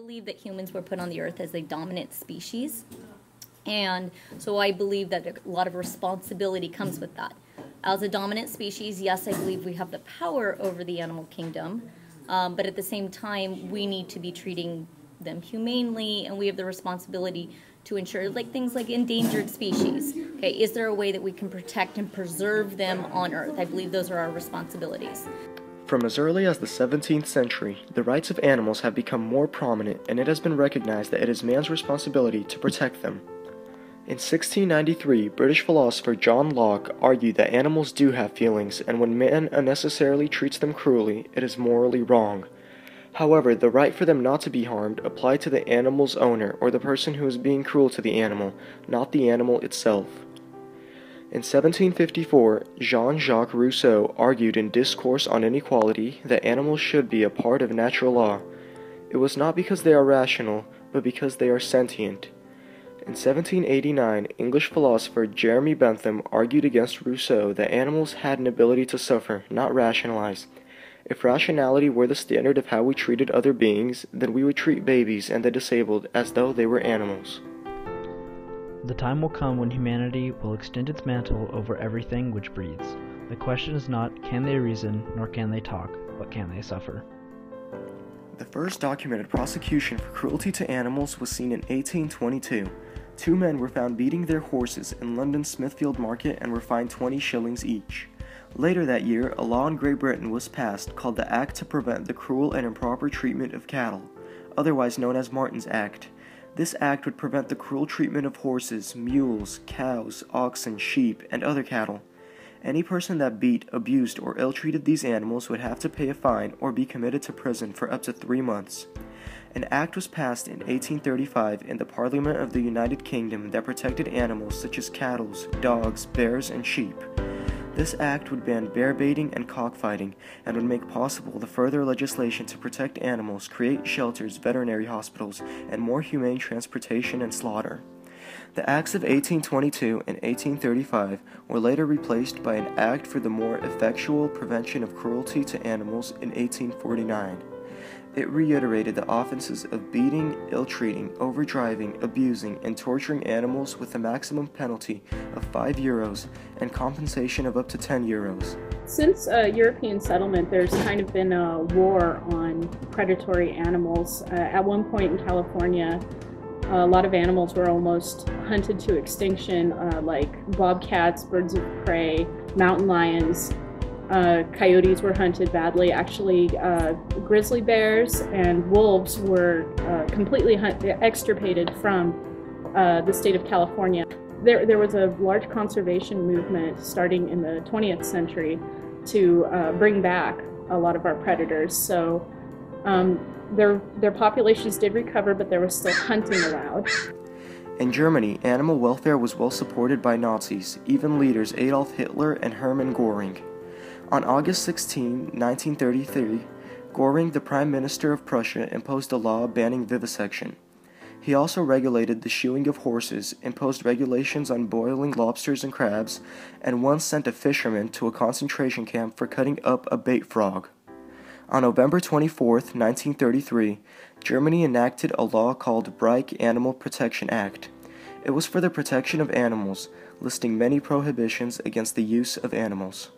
believe that humans were put on the earth as a dominant species, and so I believe that a lot of responsibility comes with that. As a dominant species, yes, I believe we have the power over the animal kingdom, but at the same time, we need to be treating them humanely, and we have the responsibility to ensure, like things like endangered species. Okay, is there a way that we can protect and preserve them on Earth? I believe those are our responsibilities. From as early as the 17th century, the rights of animals have become more prominent, and it has been recognized that it is man's responsibility to protect them. In 1693, British philosopher John Locke argued that animals do have feelings, and when man unnecessarily treats them cruelly, it is morally wrong. However, the right for them not to be harmed applied to the animal's owner or the person who is being cruel to the animal, not the animal itself. In 1754, Jean-Jacques Rousseau argued in Discourse on Inequality that animals should be a part of natural law. It was not because they are rational, but because they are sentient. In 1789, English philosopher Jeremy Bentham argued against Rousseau that animals had an ability to suffer, not rationalize. If rationality were the standard of how we treated other beings, then we would treat babies and the disabled as though they were animals. The time will come when humanity will extend its mantle over everything which breathes. The question is not, can they reason, nor can they talk, but can they suffer? The first documented prosecution for cruelty to animals was seen in 1822. Two men were found beating their horses in London's Smithfield Market and were fined 20 shillings each. Later that year, a law in Great Britain was passed called the Act to Prevent the Cruel and Improper Treatment of Cattle, otherwise known as Martin's Act. This act would prevent the cruel treatment of horses, mules, cows, oxen, sheep, and other cattle. Any person that beat, abused, or ill-treated these animals would have to pay a fine or be committed to prison for up to 3 months. An act was passed in 1835 in the Parliament of the United Kingdom that protected animals such as cattle, dogs, bears, and sheep. This act would ban bear baiting and cockfighting, and would make possible the further legislation to protect animals, create shelters, veterinary hospitals, and more humane transportation and slaughter. The Acts of 1822 and 1835 were later replaced by an Act for the more effectual prevention of cruelty to animals in 1849. It reiterated the offenses of beating, ill-treating, overdriving, abusing, and torturing animals with a maximum penalty of €5 and compensation of up to €10. Since European settlement, there's kind of been a war on predatory animals. At one point in California, a lot of animals were almost hunted to extinction, like bobcats, birds of prey, mountain lions. Coyotes were hunted badly. Actually, grizzly bears and wolves were completely extirpated from the state of California. There was a large conservation movement starting in the 20th century to bring back a lot of our predators. So their populations did recover, but there was still hunting allowed. In Germany, animal welfare was well supported by Nazis, even leaders Adolf Hitler and Hermann Göring. On August 16, 1933, Göring, the Prime Minister of Prussia, imposed a law banning vivisection. He also regulated the shoeing of horses, imposed regulations on boiling lobsters and crabs, and once sent a fisherman to a concentration camp for cutting up a bait frog. On November 24, 1933, Germany enacted a law called Reich Animal Protection Act. It was for the protection of animals, listing many prohibitions against the use of animals.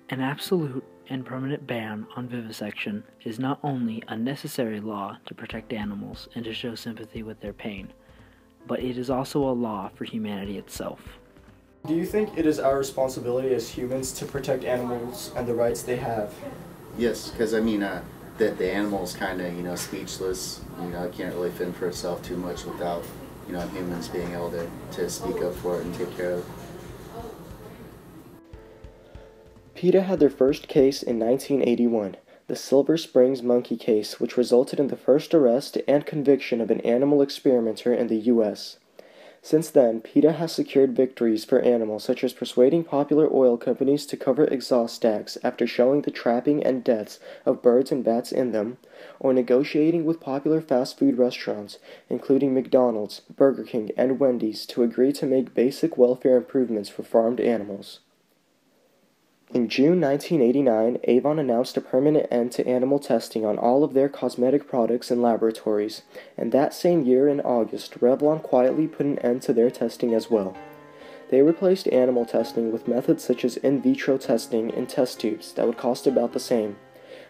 An absolute and permanent ban on vivisection is not only a necessary law to protect animals and to show sympathy with their pain, but it is also a law for humanity itself. Do you think it is our responsibility as humans to protect animals and the rights they have? Yes, because I mean, the animal's kind of, speechless. It can't really fend for itself too much without, humans being able to speak up for it and take care of it. PETA had their first case in 1981, the Silver Springs monkey case, which resulted in the first arrest and conviction of an animal experimenter in the U.S. Since then, PETA has secured victories for animals such as persuading popular oil companies to cover exhaust stacks after showing the trapping and deaths of birds and bats in them, or negotiating with popular fast food restaurants, including McDonald's, Burger King, and Wendy's, to agree to make basic welfare improvements for farmed animals. In June 1989, Avon announced a permanent end to animal testing on all of their cosmetic products and laboratories, and that same year in August, Revlon quietly put an end to their testing as well. They replaced animal testing with methods such as in vitro testing in test tubes that would cost about the same.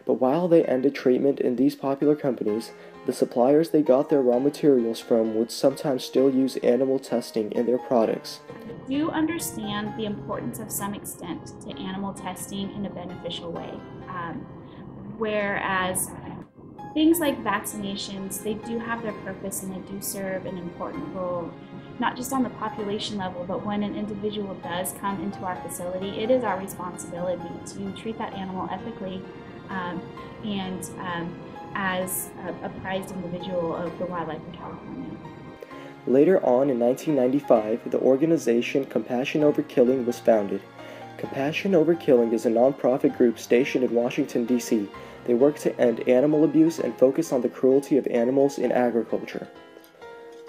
But while they ended treatment in these popular companies, the suppliers they got their raw materials from would sometimes still use animal testing in their products. We do understand the importance of some extent to animal testing in a beneficial way, whereas things like vaccinations, they do have their purpose and they do serve an important role, not just on the population level, but when an individual does come into our facility, it is our responsibility to treat that animal ethically and as a prized individual of the wildlife in California. Later on in 1995, the organization Compassion Over Killing was founded. Compassion Over Killing is a nonprofit group stationed in Washington, D.C. They work to end animal abuse and focus on the cruelty of animals in agriculture.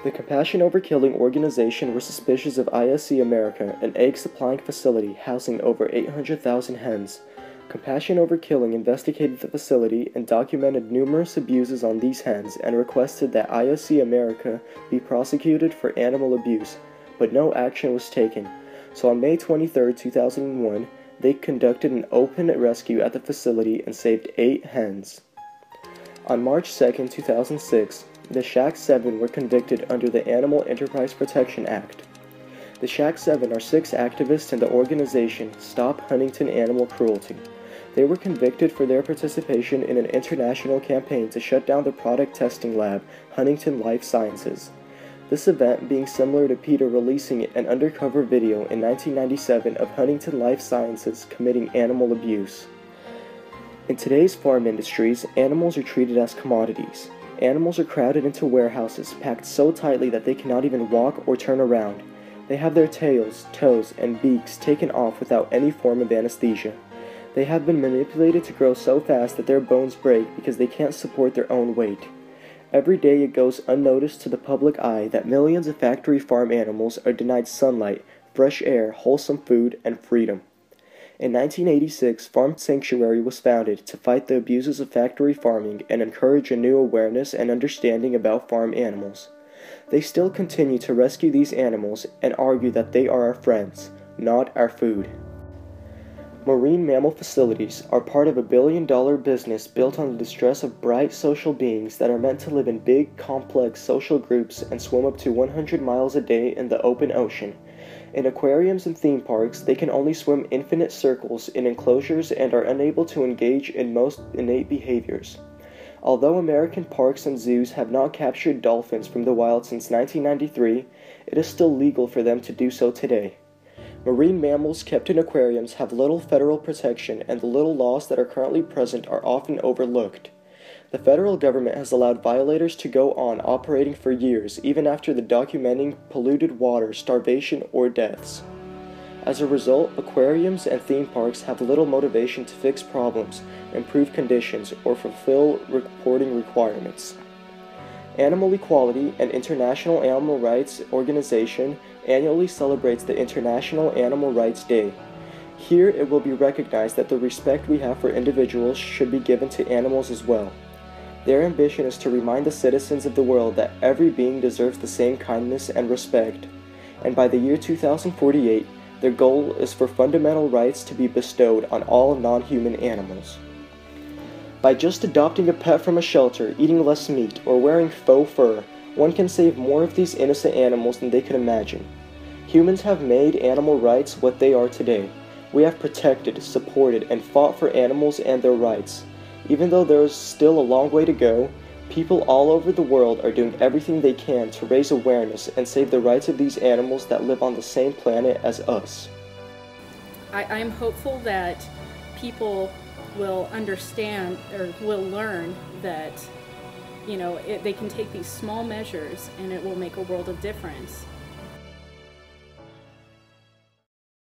The Compassion Over Killing organization were suspicious of ISC America, an egg-supplying facility housing over 800,000 hens. Compassion Over Killing investigated the facility and documented numerous abuses on these hens and requested that ISC America be prosecuted for animal abuse, but no action was taken. So on May 23, 2001, they conducted an open rescue at the facility and saved 8 hens. On March 2, 2006, the Shack 7 were convicted under the Animal Enterprise Protection Act. The Shack 7 are 6 activists in the organization Stop Huntington Animal Cruelty. They were convicted for their participation in an international campaign to shut down the product testing lab, Huntington Life Sciences. This event being similar to PETA releasing an undercover video in 1997 of Huntington Life Sciences committing animal abuse. In today's farm industries, animals are treated as commodities. Animals are crowded into warehouses, packed so tightly that they cannot even walk or turn around. They have their tails, toes, and beaks taken off without any form of anesthesia. They have been manipulated to grow so fast that their bones break because they can't support their own weight. Every day it goes unnoticed to the public eye that millions of factory farm animals are denied sunlight, fresh air, wholesome food, and freedom. In 1986, Farm Sanctuary was founded to fight the abuses of factory farming and encourage a new awareness and understanding about farm animals. They still continue to rescue these animals and argue that they are our friends, not our food. Marine mammal facilities are part of a billion-dollar business built on the distress of bright social beings that are meant to live in big, complex social groups and swim up to 100 miles a day in the open ocean. In aquariums and theme parks, they can only swim infinite circles in enclosures and are unable to engage in most innate behaviors. Although American parks and zoos have not captured dolphins from the wild since 1993, it is still legal for them to do so today. Marine mammals kept in aquariums have little federal protection, and the little laws that are currently present are often overlooked. The federal government has allowed violators to go on operating for years, even after the documenting polluted water, starvation, or deaths. As a result, aquariums and theme parks have little motivation to fix problems, improve conditions, or fulfill reporting requirements. Animal Equality, an international animal rights organization, annually celebrates the International Animal Rights Day. Here it will be recognized that the respect we have for individuals should be given to animals as well. Their ambition is to remind the citizens of the world that every being deserves the same kindness and respect. And by the year 2048, their goal is for fundamental rights to be bestowed on all non-human animals. By just adopting a pet from a shelter, eating less meat, or wearing faux fur, one can save more of these innocent animals than they could imagine. Humans have made animal rights what they are today. We have protected, supported, and fought for animals and their rights. Even though there is still a long way to go, people all over the world are doing everything they can to raise awareness and save the rights of these animals that live on the same planet as us. I'm hopeful that people will understand or will learn that, they can take these small measures and it will make a world of difference.